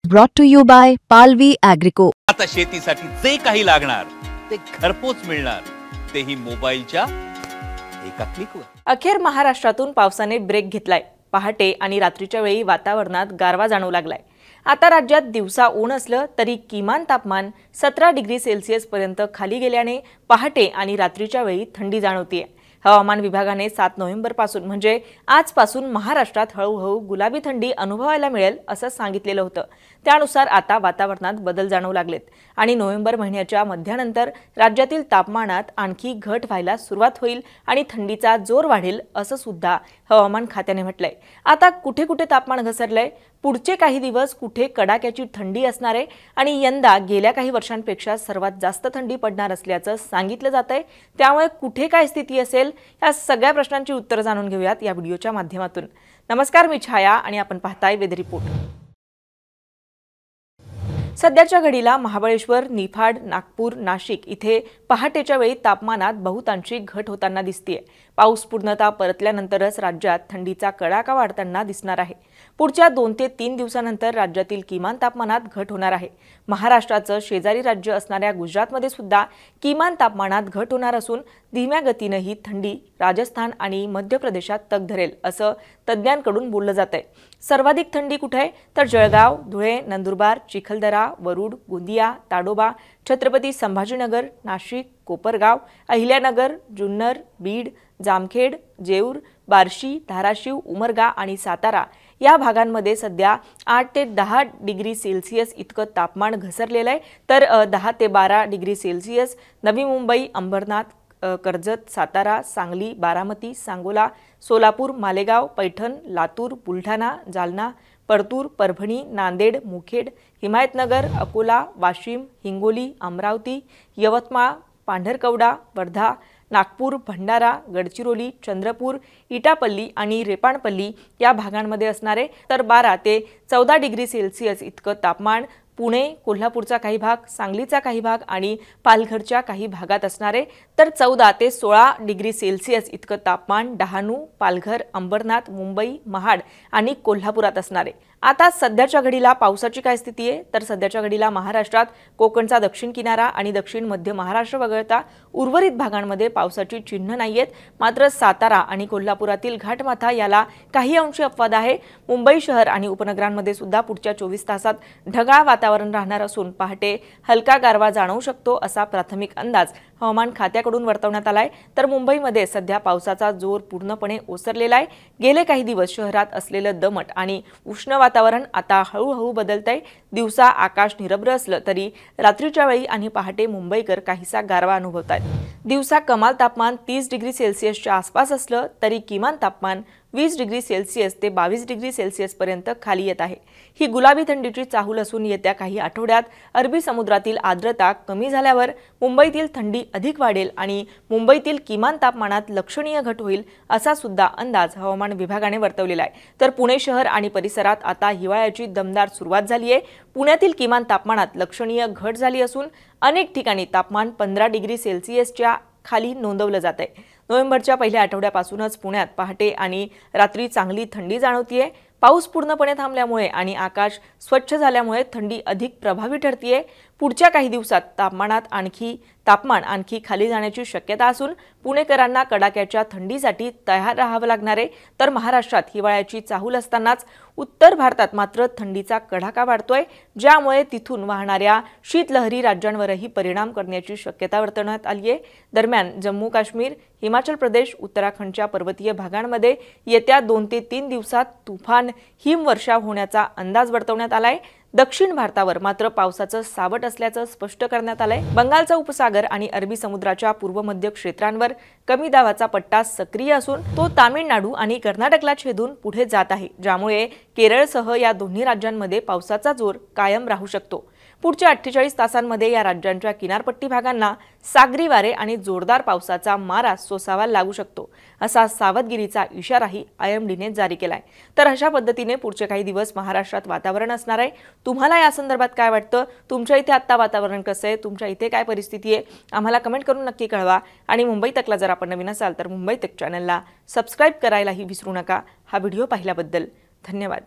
Brought to you by Palvi Agrico. आता शेतीसाठी जे काही लागणार ते घरपोच मिळणार, तेही मोबाईलच्या एका क्लिकवर। अखेर महाराष्ट्रातून पावसाने ब्रेक घेतलाय। पहाटे आणि रात्रीच्या वेळी वातावरणात गारवा जाणवू लागलाय। आता राज्यात दिवसा ऊन असलं तरी किमान तापमान 17 डिग्री सेल्सिअस पर्यंत खाली गेल्याने पहाटे आणि रात्रीच्या वेळी थंडी जाणवतेय। हवामान विभागाने 7 नोव्हेंबरपासून म्हणजे आजपासून महाराष्ट्रात हळूहळू गुलाबी थंडी अनुभवायला मिळेल असं सांगितलेलं होतं। त्यानुसार आता वातावरणात बदल जाणवू लागलेत आणि नोव्हेंबर महिन्याच्या मध्यानंतर राज्यातील तापमानात आणखी घट व्हायला सुरुवात होईल आणि थंडीचा जोर वाढेल असं सुद्धा हवामान खात्याने म्हटलंय। आता कुठे कुठे तापमान घसरलंय, पुढचे काही दिवस कुठे कडाक्याची थंडी असणार आहे आणि यंदा गेल्या काही वर्षांपेक्षा सर्वात जास्त थंडी पडणार असल्याचं सांगितलं जातंय। त्यामुळे कुठे काय स्थिती असेल या सगळ्या प्रश्नांची उत्तरं जाणून घेऊयात या व्हिडिओच्या माध्यमातून। नमस्कार, मी छाया आणि आपण पाहताय वेदर रिपोर्ट। सध्याच्या घडीला महाबळेश्वर, निफाड, नागपूर, नाशिक इथे पहाटेच्या वेळी तापमानात बहुतांशी घट होताना दिसतेय। पाऊस पूर्णतः परतल्यानंतरच राज्यात थंडीचा कडाका वाढताना दिसणार आहे। पुढच्या 2 ते 3 दिवसांनंतर राज्यातील किमान तापमानात घट होणार आहे। महाराष्ट्राचं शेजारी राज्य असणाऱ्या गुजरातमध्ये सुद्धा किमान तापमानात घट होणार असून धीम्या गतीने ही थंडी राजस्थान आणि मध्य प्रदेशात तग धरेल असं तज्ज्ञांकडून बोललं जातंय। सर्वाधिक थंडी कुठे आहे तर जळगाव, धुळे, नंदुरबार, चिखलदरा, वरुड, गोंदिया, ताडोबा, छत्रपती संभाजीनगर, नाशिक, कोपरगाव, अहिल्यानगर, जुन्नर, बीड, जामखेड, जेऊर, बार्शी, धाराशिव, उमरगा आणि सातारा या भागांमध्ये सध्या 8 ते 10 डिग्री सेल्सिअस इतकं तापमान घसरलेलं आहे। तर 10 ते 12 डिग्री सेल्सिअस नवी मुंबई, अंबरनाथ, कर्जत, सातारा, सांगली, बारामती, सांगोला, सोलापूर, मालेगाव, पैठण, लातूर, बुलढाणा, जालना, परतूर, परभणी, नांदेड, मुखेड, हिमायतनगर, अकोला, वाशिम, हिंगोली, अमरावती, यवतमाळ, पांढरकवडा, वर्धा, नागपूर, भंडारा, गडचिरोली, चंद्रपूर, इटापल्ली आणि रेपाणपल्ली या भागांमध्ये असणारे तर 12 ते 14 डिग्री सेल्सिअस इतकं तापमान पुणे, कोल्हापूरचा काही भाग, सांगलीचा काही भाग आणि पालघरच्या काही भागात असणारे तर 14 ते 16 डिग्री सेल्सिअस इतकं तापमान डहाणू, पालघर, अंबरनाथ, मुंबई, महाड आणि कोल्हापुरात असणारे। आता सध्याच्या घडीला पावसाची काय स्थिती आहे तर सध्याच्या घडीला महाराष्ट्रात कोकणचा दक्षिण किनारा आणि दक्षिण मध्य महाराष्ट्र वगळता उर्वरित भागांमध्ये पावसाची चिन्ह नाहीयेत। मात्र सातारा आणि कोल्हापुरातील घाटमाथा याला काही अंशी अपवाद आहे। मुंबई शहर आणि उपनगरांमध्ये सुद्धा पुढच्या 24 तासात ढगाळ वातावरण राहणार असून पहाटे हलका गारवा जाणवू शकतो असा प्राथमिक अंदाज हवामान खात्याकडून वर्तवण्यात आलाय। तर मुंबईमध्ये सध्या पावसाचा जोर पूर्णपणे ओसरलेला आहे। गेले काही दिवस शहरात असलेलं दमट आणि उष्ण वातावरण आता हळूहळू बदलतंय। दिवसा आकाश निरभ्र असलं तरी रात्रीच्या वेळी आणि पहाटे मुंबईकर काहीसा गारवा अनुभवतात। दिवसा कमाल तापमान 30 डिग्री सेल्सिअसच्या आसपास असलं तरी किमान तापमान 20 डिग्री सेल्सिअस ते 22 डिग्री सेल्सिअस पर्यंत खाली येत आहे। ही गुलाबी थंडीची चाहूल असून येत्या काही आठवड्यात अरबी समुद्रातील आर्द्रता कमी झाल्यावर मुंबईतील थंडी अधिक वाढेल आणि मुंबईतील किमान तापमानात लक्षणीय घट होईल असा सुद्धा अंदाज हवामान विभागाने वर्तवलेला आहे। तर पुणे शहर आणि परिसरात आता हिवाळ्याची दमदार सुरुवात झाली आहे। पुण्यातील किमान तापमानात लक्षणीय घट झाली असून अनेक ठिकाणी तापमान 15 डिग्री सेल्सिअसच्या खाली नोंदवलं जात आहे। नोव्हेंबरच्या पहिल्या आठवड्यापासूनच पुण्यात पहाटे आणि रात्री चांगली थंडी जाणवतीये। पाऊस पूर्णपणे थांबल्यामुळे आणि आकाश स्वच्छ झाल्यामुळे थंडी अधिक प्रभावी ठरतीये। पुढच्या काही दिवसात तापमान आणखी खाली जाण्याची शक्यता असून पुणेकरांना कडाक्याच्या थंडीसाठी तयार राहावं लागणार आहे। तर महाराष्ट्रात हिवाळ्याची चाहूल असतानाच उत्तर भारतात मात्र थंडीचा कडाका वाढतोय, ज्यामुळे तिथून वाहणाऱ्या शीतलहरी राज्यांवरही परिणाम करण्याची शक्यता वर्तवण्यात आली आहे। दरम्यान जम्मू काश्मीर, हिमाचल प्रदेश, उत्तराखंडच्या पर्वतीय भागांमध्ये येत्या 2 ते 3 दिवसात तुफान हिमवर्षाव होण्याचा अंदाज वर्तवण्यात आलाय। दक्षिण भारतावर मात्र पावसाचं सावट असल्याचं स्पष्ट करण्यात आलंय। बंगालचा उपसागर आणि अरबी समुद्राच्या पूर्व मध्य क्षेत्रांवर कमी दाबाचा पट्टा सक्रिय असून तो तामिळनाडू आणि कर्नाटकला छेदून पुढे जात आहे, ज्यामुळे केरळसह या दोन्ही राज्यांमध्ये पावसाचा जोर कायम राहू शकतो। पुढच्या 48 तासांमध्ये या राज्यांच्या किनारपट्टी भागांना सागरी वारे आणि जोरदार पावसाचा मारा सोसावा लागू शकतो असा सावधगिरीचा इशाराही आयएमडीने जारी केलाय। तर अशा पद्धतीने पुढचे काही दिवस महाराष्ट्रात वातावरण असणार आहे। तुम्हाला या संदर्भात काय वाटतं? तुमच्या इथे आता वातावरण कसं आहे? तुमच्या इथे काय परिस्थिती आहे? आम्हाला कमेंट करून नक्की कळवा आणि मुंबई तकला जर आपण नवीन असाल तर मुंबई तक चॅनलला सबस्क्राइब करायलाही विसरू नका। हा व्हिडिओ पाहिल्याबद्दल धन्यवाद।